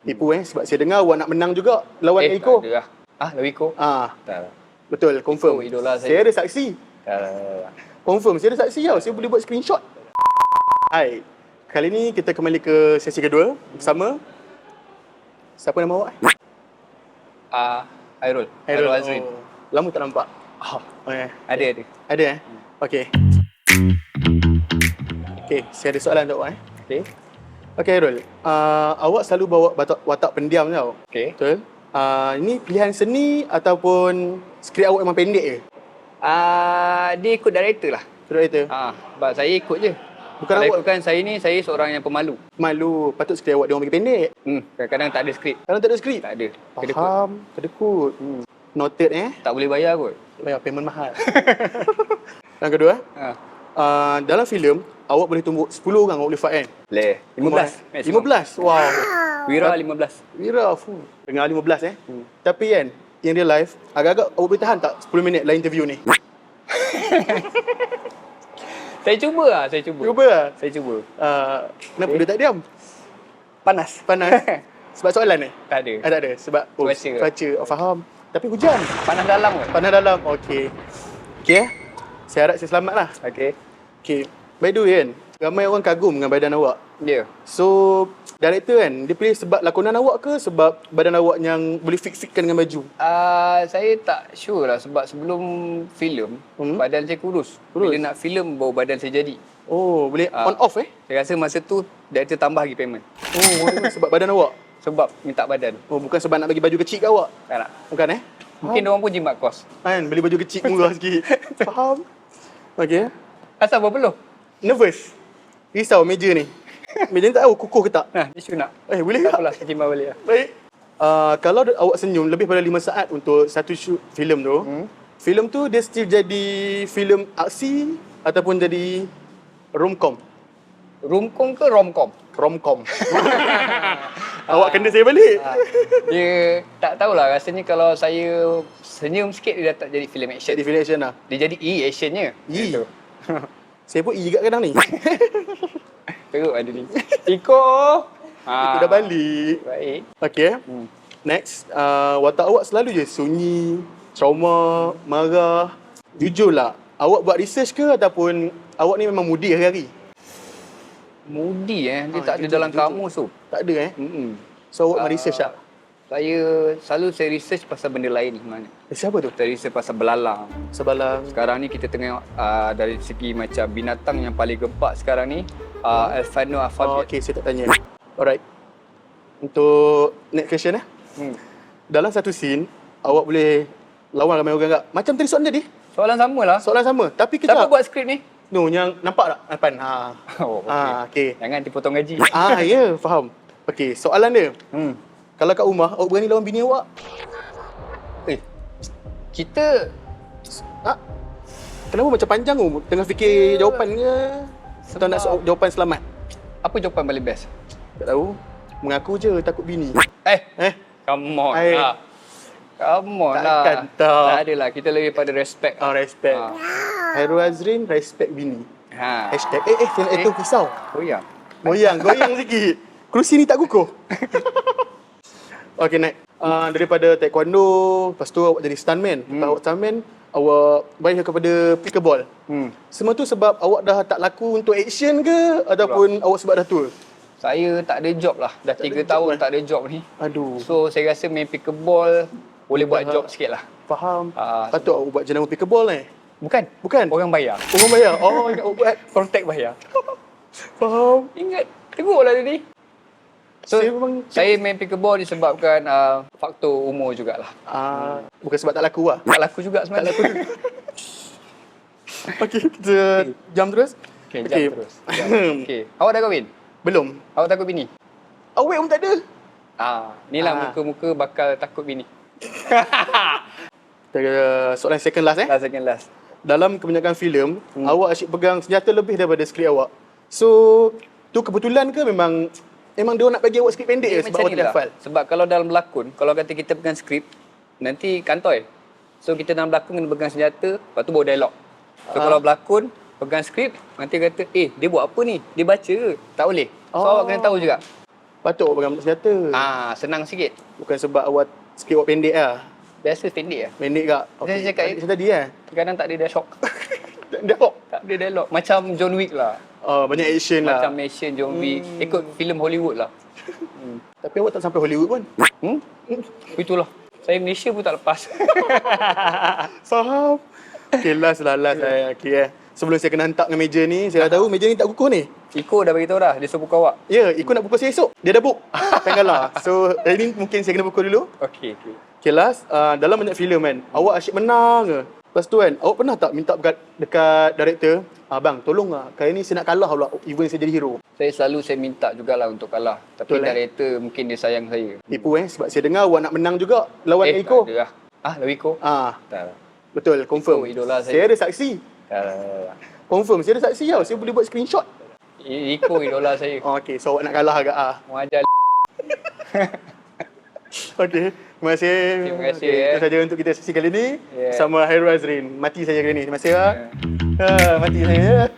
Tipu sebab saya dengar awak nak menang juga lawan Iko. Tak ada lah. Lawan Iko? Tak lah. Betul, confirm. Iko idola Saya ada saksi. Tak lah. Confirm, saya ada saksi tau. Saya boleh buat screenshot. Hai. Kali ni kita kembali ke sesi kedua bersama. Siapa nama awak? Hairul Azrin. Lama tak nampak. Ada. Ada Okey. Okey, saya ada soalan untuk awak Okey. Okey Hairul. Awak selalu bawa watak pendiam tau. Okey. Betul? Ini pilihan seni ataupun skrip awak memang pendek je? Dia ikut director lah. Director. Sebab saya ikut je. Bukan kalau awak ikutkan saya ni, saya seorang yang pemalu. malu. Patut skrip awak dia orang bagi pendek. Kadang-kadang tak ada skrip. Kalau tak ada skrip? Tak ada. Faham. Kedekut. Noted Tak boleh bayar kot. Bayar payment mahal. Yang kedua, dalam filem awak boleh tumbuk 10 orang awak boleh fight kan? Boleh. 15. 15. Wow. Wira 15. Wira dengar 15 Tapi kan yang real life agak-agak awak boleh tahan tak 10 minit lah interview ni? Saya cuba. Saya cuba. Kenapa dia tak diam? Panas. Sebab soalan ni? Tak ada. Tak ada. Sebab cuaca. Faham. Tapi hujan. Panas dalam kot. Panas dalam. Okey. Saya harap saya selamat lah. Okey. By the way kan, ramai orang kagum dengan badan awak. Ya. So, director kan, dia pilih sebab lakonan awak ke sebab badan awak yang boleh fit-fitkan dengan baju? Saya tak sure lah sebab sebelum filem badan saya kurus. Bila nak filem baru badan saya jadi. Oh, boleh on off Saya rasa masa tu director tambah lagi payment. Sebab badan awak? Sebab minta badan. Bukan sebab nak bagi baju kecil kat awak? Tak nak. Bukan Mungkin diorang pun jimat kos. Kan, beli baju kecil murah sikit. Faham? Okey. Asal berpeluh? Nervous? Risau meja ni. Meja ni tak tahu kukuh ke tak? Isu nak. Boleh tak? tak? Apalah, saya timbang balik lah. Baik. Kalau awak senyum lebih pada 5 saat untuk satu shoot filem tu, filem tu dia still jadi filem aksi ataupun jadi romcom? Romcom ke romcom? Romcom. Awak kena saya balik. Dia tak tahulah, rasanya kalau saya senyum sikit dia dah tak jadi filem action. Jadi filem action lah. Dia jadi actionnya. Gitu. Saya pun kat kadang ni. Teruk ada ni. Iko. Itu dah balik. Baik. Okey. Next, watak awak selalu je sunyi, trauma, marah. Jujurlah, awak buat research ke ataupun awak ni memang moody hari-hari? Moody dia tak ada dalam kamus tu. Tak ada So awak research tak? Saya research pasal benda lain sebenarnya. Siapa tu? Saya research pasal belalang. Sebalang. Sekarang ni kita tengok dari segi macam binatang yang paling gempak sekarang ni, Alphano Alphabet. Okey, saya tak tanya. Alright. Untuk next question Dalam satu scene, awak boleh lawan ramai orang tak? Macam tadi soalan tadi. Soalan sama lah. Soalan sama. Tapi kejap. Siapa buat skrip ni? No, yang nampak tak? Depan. Okey. Jangan dipotong gaji. Ya, faham. Okey, soalan dia. Kalau kat rumah, awak berani lawan bini awak? Kita... Kenapa macam panjang tu? Tengah fikir jawapan ke? Atau nak jawapan selamat? Apa jawapan paling best? Tak tahu. Mengaku je takut bini. Come on lah. Come on lah. Takkan tak. Tak adalah. Kita lebih pada respect. Respect. Hairul Azrin, respect bini. Hashtag. Itu pisau. Goyang sikit. Kerusi ni tak kukuh. Okey, next. Daripada taekwondo, lepas tu awak jadi stuntman. Lepas awak stuntman, awak balik kepada pickleball. Semua tu sebab awak dah tak laku untuk action ke? Ataupun awak sebab dah tua? Saya tak ada job lah. Dah 3 tahun tak ada job ni. Aduh. So, saya rasa main pickleball boleh buat job sikit lah. Faham. Patut awak buat jenama pickleball ni. Bukan. Orang bayar. Orang bayar? Ingat awak buat. Contact bayar. Faham. Ingat. Teruk lah tadi. So, saya main pickleball disebabkan faktor umur jugalah. Bukan sebab tak laku lah? Tak laku juga sebenarnya. Tak laku juga. Okey, kita jam terus? Jam terus. Okey. Awak dah kahwin? Belum. Awak takut bini? Awak pun tak ada. Inilah muka-muka bakal takut bini. Soalan second last Second last. Dalam kebanyakan filem, awak asyik pegang senjata lebih daripada skrip awak. So, tu kebetulan ke memang dia nak bagi awak skrip pendek je sebab awak tak hafal? Sebab kalau dalam berlakon, kalau kata kita pegang skrip, nanti kantoi. So kita dalam berlakon kena pegang senjata, lepas tu baru dialog. So kalau berlakon, pegang skrip, nanti kata, dia buat apa ni? Dia baca ke? Tak boleh. So awak kena tahu juga. Patut awak pegang senjata. Senang sikit. Bukan sebab awak sikit awak pendek lah. Biasa pendek lah. Pendek kak. Saya cakap Macam tadi kan. kadang tak ada dialog. Dialog. Tak ada dialog. Macam John Wick lah. Banyak action lah. Macam action John Wick. Ikut filem Hollywood lah. Tapi awak tak sampai Hollywood pun. Itulah. Saya Malaysia pun tak lepas. Faham. Okay, last saya. Okay, sebelum saya kena hantar dengan meja ni, saya dah tahu meja ni tak kukuh ni. Iko dah beritahu dah. Dia suruh buka awak. Ya, Iko nak pukul saya esok. Dia dah book. Tanggalah. So, hari ni mungkin saya kena pukul dulu. Okey. Okay, last. Dalam banyak filem kan, awak asyik menang ke. Lepas tu kan, awak pernah tak minta dekat director, bang, tolong lah. Kali ni saya nak kalah pula even saya jadi hero. Saya minta jugalah untuk kalah. Tapi Betul, director mungkin dia sayang saya. Tipu sebab saya dengar awak nak menang juga lawan Iko. Tak ada lah. Lawan Iko? Tak lah. Betul, confirm. Iko idola saya. Saya ada saksi. Tak lah. Confirm, saya ada saksi tau. Saya boleh buat screenshot. Iko idola saya. Okay, so awak nak kalah agak Mengajar. Okay, terima kasih. Terima kasih, Itu saja untuk kita sesi kali ni. Yeah. Sama Hairul Azrin. Mati saya kali ni. Terima kasih. Mati saya.